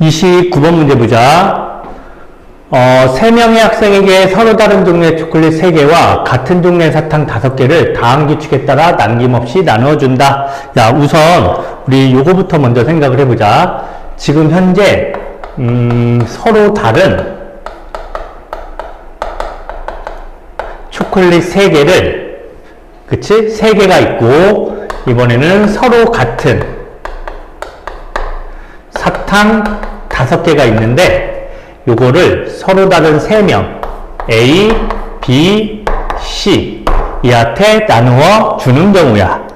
29번 문제 보자. 3명의 학생에게 서로 다른 종류의 초콜릿 3개와 같은 종류의 사탕 5개를 다음 규칙에 따라 남김없이 나누어준다. 야, 우선 우리 요거부터 먼저 생각을 해보자. 지금 현재 서로 다른 초콜릿 3개를, 그치? 3개가 있고, 이번에는 서로 같은 사탕 5개가 있는데, 요거를 서로 다른 3명, A, B, C, 이한테 나누어 주는 경우야.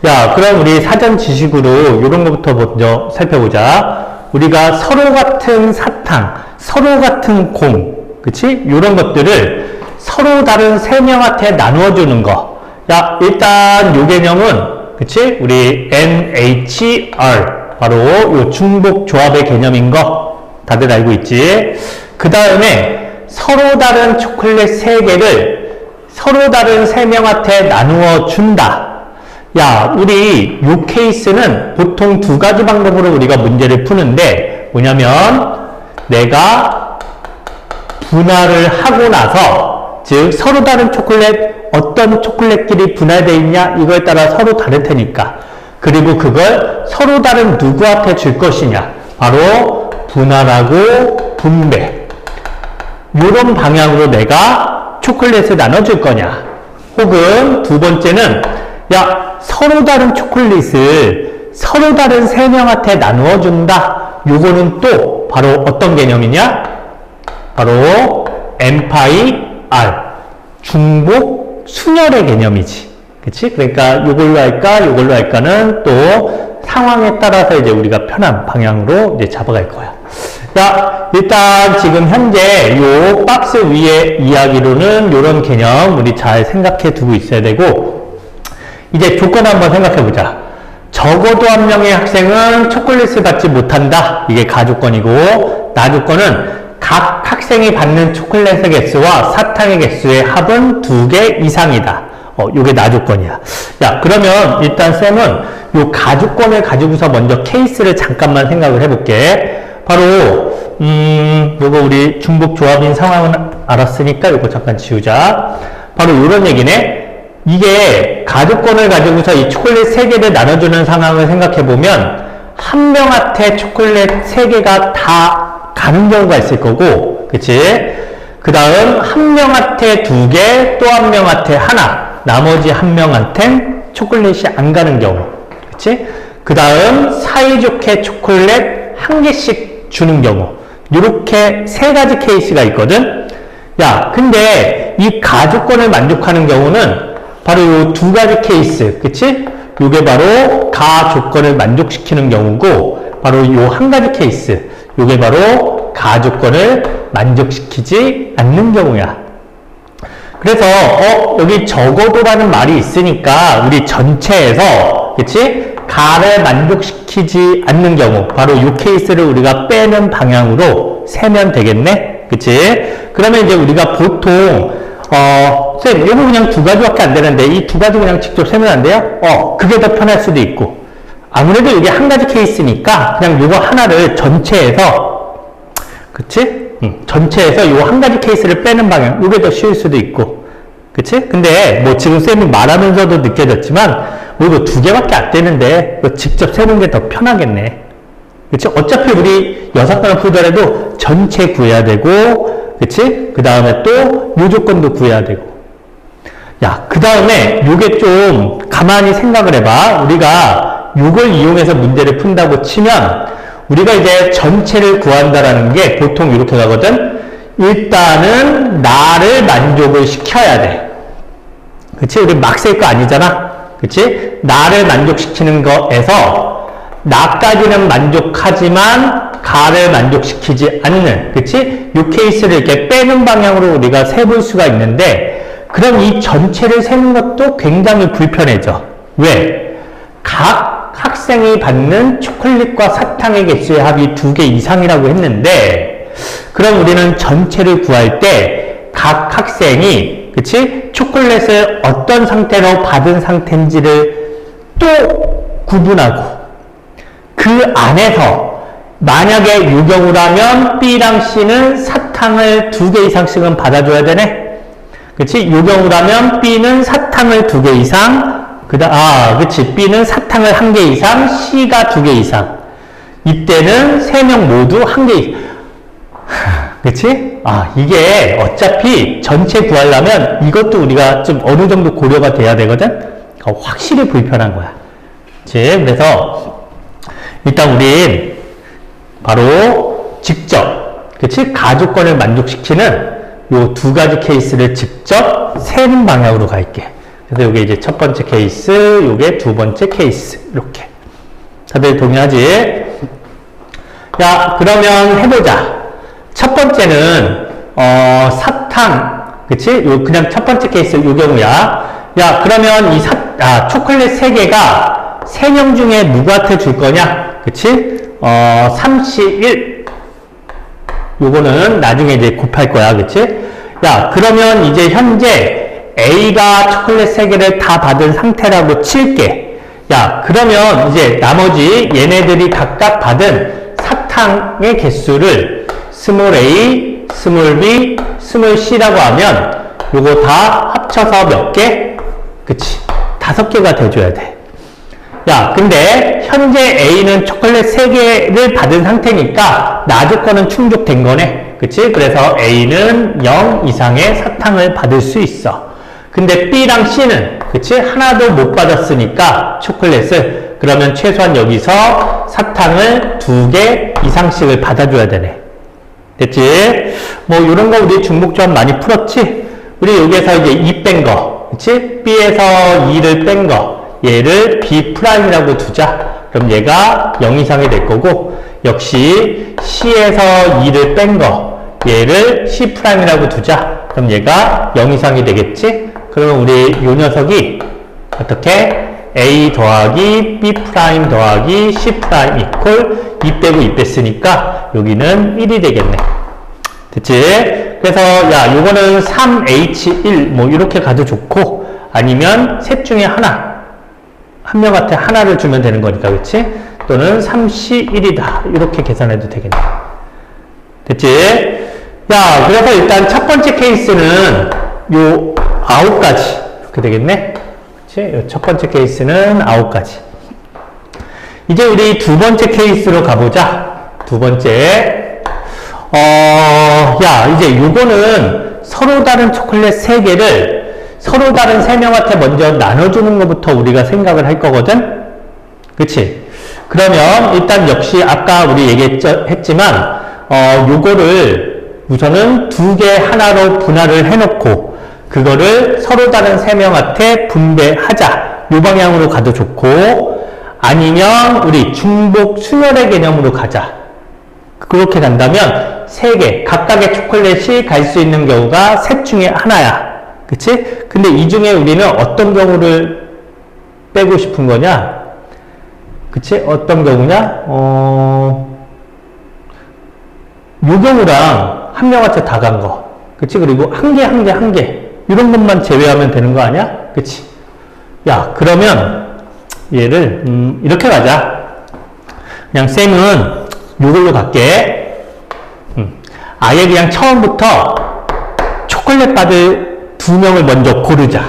야, 그럼 우리 사전 지식으로 요런 것부터 먼저 살펴보자. 우리가 서로 같은 사탕, 서로 같은 공, 그치? 요런 것들을 서로 다른 3명한테 나누어주는 거. 야, 일단 요 개념은, 그치? 우리 NHR, 바로 요 중복 조합의 개념인 거 다들 알고 있지? 그 다음에 서로 다른 초콜릿 3개를 서로 다른 3명한테 나누어 준다. 야, 우리 요 케이스는 보통 2가지 방법으로 우리가 문제를 푸는데, 뭐냐면 내가 분할을 하고 나서, 즉 서로 다른 초콜릿, 어떤 초콜릿끼리 분할되어 있냐, 이거에 따라 서로 다를 테니까, 그리고 그걸 서로 다른 누구한테 줄 것이냐, 바로 분할하고 분배, 이런 방향으로 내가 초콜릿을 나눠줄 거냐. 혹은 두 번째는, 야, 서로 다른 초콜릿을 서로 다른 3명한테 나누어 준다. 요거는 또 바로 어떤 개념이냐, 바로 N-R, 중복 순열의 개념이지. 그치? 그러니까 요걸로 할까, 요걸로 할까는 또 상황에 따라서 이제 우리가 편한 방향으로 이제 잡아갈 거야. 자, 일단 지금 현재 요 박스 위에 이야기로는 요런 개념 우리 잘 생각해 두고 있어야 되고, 이제 조건 한번 생각해 보자. 적어도 한 명의 학생은 초콜릿을 받지 못한다. 이게 가조건이고, 나조건은 각 학생이 받는 초콜릿의 개수와 사탕의 개수의 합은 2개 이상이다. 요게 나조건이야. 야, 그러면 일단 쌤은 요 가조건을 가지고서 먼저 케이스를 잠깐만 생각을 해볼게. 바로 요거 우리 중복 조합인 상황은 알았으니까 요거 잠깐 지우자. 바로 요런 얘기네. 이게 가조건을 가지고서 이 초콜릿 3개를 나눠주는 상황을 생각해보면 한 명한테 초콜릿 3개가 다 가는 경우가 있을 거고, 그치? 그 다음 한 명한테 2개, 또 한 명한테 하나, 나머지 한 명한텐 초콜릿이 안 가는 경우, 그치? 그 다음 사이좋게 초콜릿 1개씩 주는 경우, 이렇게 3가지 케이스가 있거든? 야, 근데 이 가조건을 만족하는 경우는 바로 이 2가지 케이스, 그치? 요게 바로 가조건을 만족시키는 경우고, 바로 요 1가지 케이스, 요게 바로 가조건을 만족시키지 않는 경우야. 그래서 여기 적어도라는 말이 있으니까 우리 전체에서, 그치? 가를 만족시키지 않는 경우, 바로 요 케이스를 우리가 빼는 방향으로 세면 되겠네? 그치? 그러면 이제 우리가 보통 쌤, 이거 그냥 2가지밖에 안 되는데 이 2가지 그냥 직접 세면 안 돼요? 그게 더 편할 수도 있고, 아무래도 이게 1가지 케이스니까 그냥 요거 하나를 전체에서, 그치? 전체에서 요 1가지 케이스를 빼는 방향, 요게 더 쉬울 수도 있고, 그치? 근데 뭐 지금 쌤이 말하면서도 느껴졌지만 뭐 이거 2개밖에 안 되는데 이거 직접 세는 게 더 편하겠네. 그치? 어차피 우리 여사건을 풀더라도 전체 구해야 되고, 그치? 그 다음에 또 요 조건도 구해야 되고. 야, 그 다음에 요게 좀 가만히 생각을 해봐. 우리가 요걸 이용해서 문제를 푼다고 치면 우리가 이제 전체를 구한다라는 게 보통 이렇게 가거든. 일단은 나를 만족을 시켜야 돼. 그치? 우리 막 셀 거 아니잖아. 그치? 나를 만족시키는 거에서 나까지는 만족하지만 가를 만족시키지 않는, 그치? 요 케이스를 이렇게 빼는 방향으로 우리가 세볼 수가 있는데, 그럼 이 전체를 세는 것도 굉장히 불편해져. 왜? 각 학생이 받는 초콜릿과 사탕의 개수의 합이 2개 이상이라고 했는데, 그럼 우리는 전체를 구할 때 각 학생이, 그치? 초콜릿을 어떤 상태로 받은 상태인지를 또 구분하고, 그 안에서 만약에 이 경우라면 B랑 C는 사탕을 2개 이상씩은 받아줘야 되네. 그치? 이 경우라면 B는 사탕을 2개 이상, 그치? B는 사탕을 1개 이상, C가 2개 이상. 이때는 3명 모두 1개 이상. 그치? 이게 어차피 전체 구하려면 이것도 우리가 좀 어느 정도 고려가 돼야 되거든? 확실히 불편한 거야. 그치? 그래서 일단 우린 바로 직접, 그치? 가주권을 만족시키는 요 2가지 케이스를 직접 세는 방향으로 갈게. 그래서 요게 이제 첫 번째 케이스, 요게 두 번째 케이스. 이렇게. 다들 동의하지? 야, 그러면 해보자. 첫 번째는, 사탕. 그치? 요, 그냥 첫 번째 케이스 요 경우야. 야, 그러면 이 초콜릿 3개가 3명 중에 누구한테 줄 거냐? 그치? 31. 요거는 나중에 이제 곱할 거야. 그치? 야, 그러면 이제 현재 A가 초콜릿 3개를 다 받은 상태라고 칠게. 야, 그러면 이제 나머지 얘네들이 각각 받은 사탕의 개수를 스몰 a, 스몰 b, 스몰 c라고 하면 요거 다 합쳐서 몇 개? 그치? 5개가 돼줘야 돼. 야, 근데 현재 A는 초콜릿 3개를 받은 상태니까 나주권은 충족된 거네. 그치? 그래서 A는 0 이상의 사탕을 받을 수 있어. 근데 B랑 C는, 그치? 하나도 못 받았으니까 초콜릿을, 그러면 최소한 여기서 사탕을 2개 이상씩을 받아줘야 되네. 됐지? 뭐 요런 거 우리 중복조합 많이 풀었지? 우리 여기에서 이제 2 뺀 거, 그치? B에서 2를 뺀 거, 얘를 B'이라고 두자. 그럼 얘가 0 이상이 될 거고, 역시 C에서 2를 뺀 거, 얘를 C'이라고 두자. 그럼 얘가 0 이상이 되겠지? 그러면 우리 요 녀석이 어떻게? A 더하기 B' 더하기 C' 이퀄 2 빼고 2 뺐으니까 여기는 1이 되겠네. 됐지? 그래서 야, 요거는 3H1 뭐 이렇게 가도 좋고, 아니면 셋 중에 하나, 한 명한테 하나를 주면 되는 거니까, 그치? 또는 3C1이다 이렇게 계산해도 되겠네. 됐지? 야, 그래서 일단 첫 번째 케이스는 요 9가지 이렇게 되겠네. 그치? 요 첫 번째 케이스는 9가지. 이제 우리 두 번째 케이스로 가보자. 두 번째. 야, 이제 요거는 서로 다른 초콜릿 3개를 서로 다른 3명한테 먼저 나눠주는 것부터 우리가 생각을 할 거거든? 그치? 그러면 일단 역시 아까 우리 얘기했지만, 요거를 우선은 2개 하나로 분할을 해놓고, 그거를 서로 다른 3명한테 분배하자. 요 방향으로 가도 좋고, 아니면 우리 중복 순열의 개념으로 가자. 그렇게 간다면 3개, 각각의 초콜릿이 갈 수 있는 경우가 셋 중에 하나야. 그치? 근데 이 중에 우리는 어떤 경우를 빼고 싶은 거냐? 그치? 어떤 경우냐? 요 경우랑 한 명한테 다 간 거. 그치? 그리고 한 개. 이런 것만 제외하면 되는 거 아니야? 그치? 야, 그러면 얘를, 이렇게 가자. 그냥 쌤은 요걸로 갈게. 아예 그냥 처음부터 초콜릿 받을 2명을 먼저 고르자.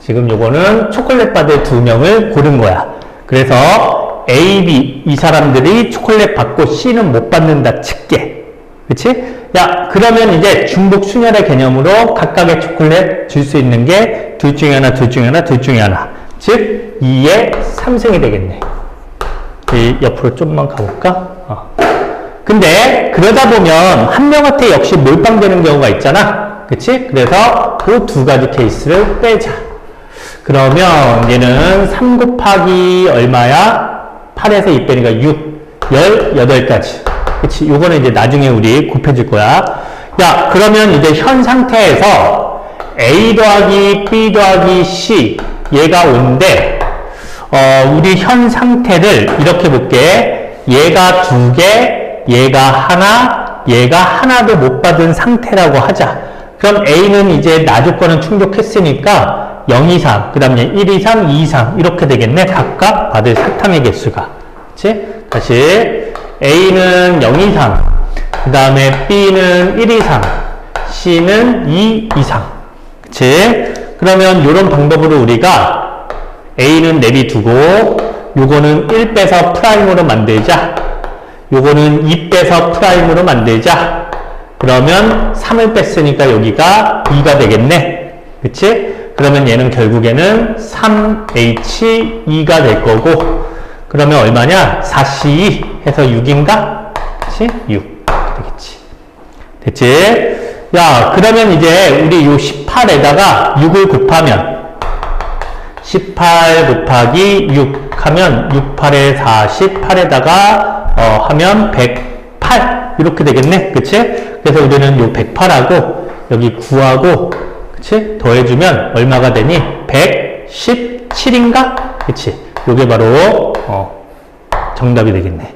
지금 요거는 초콜릿 받을 2명을 고른 거야. 그래서 A, B 이 사람들이 초콜릿 받고 C는 못 받는다 칠게. 그치? 야, 그러면 이제 중복 순열의 개념으로 각각의 초콜릿 줄 수 있는 게 둘 중에 하나. 즉 2의 3승이 되겠네. 이 옆으로 좀만 가볼까? 근데 그러다 보면 한 명한테 역시 몰빵되는 경우가 있잖아. 그치? 그래서 그 2가지 케이스를 빼자. 그러면 얘는 3 곱하기 얼마야? 8에서 2 빼니까 6, 18가지. 그치? 요거는 이제 나중에 우리 곱해줄 거야. 야, 그러면 이제 현 상태에서 A 더하기 B 더하기 C 얘가 온데, 우리 현 상태를 이렇게 볼게. 얘가 2개, 얘가 하나, 얘가 하나도 못 받은 상태라고 하자. 그럼 A는 이제 나조건은 충족했으니까 0 이상, 그 다음에 1 이상, 2 이상 이렇게 되겠네. 각각 받을 사탕의 개수가. 그치? 다시 A는 0 이상, 그 다음에 B는 1 이상, C는 2 이상. 그치? 그러면 이런 방법으로 우리가 A는 내비두고 요거는 1 빼서 프라임으로 만들자. 요거는 2 빼서 프라임으로 만들자. 그러면 3을 뺐으니까 여기가 2가 되겠네. 그치? 그러면 얘는 결국에는 3H2가 될 거고, 그러면 얼마냐? 4C2 해서 6인가? 그치? 6. 되겠지. 됐지? 야, 그러면 이제 우리 요 18에다가 6을 곱하면 18 곱하기 6 하면 6, 8에 48에다가 하면 108 이렇게 되겠네. 그치? 그래서 우리는 요 108하고 여기 9하고 그치? 더해주면 얼마가 되니? 117인가? 그치? 요게 바로 정답이 되겠네.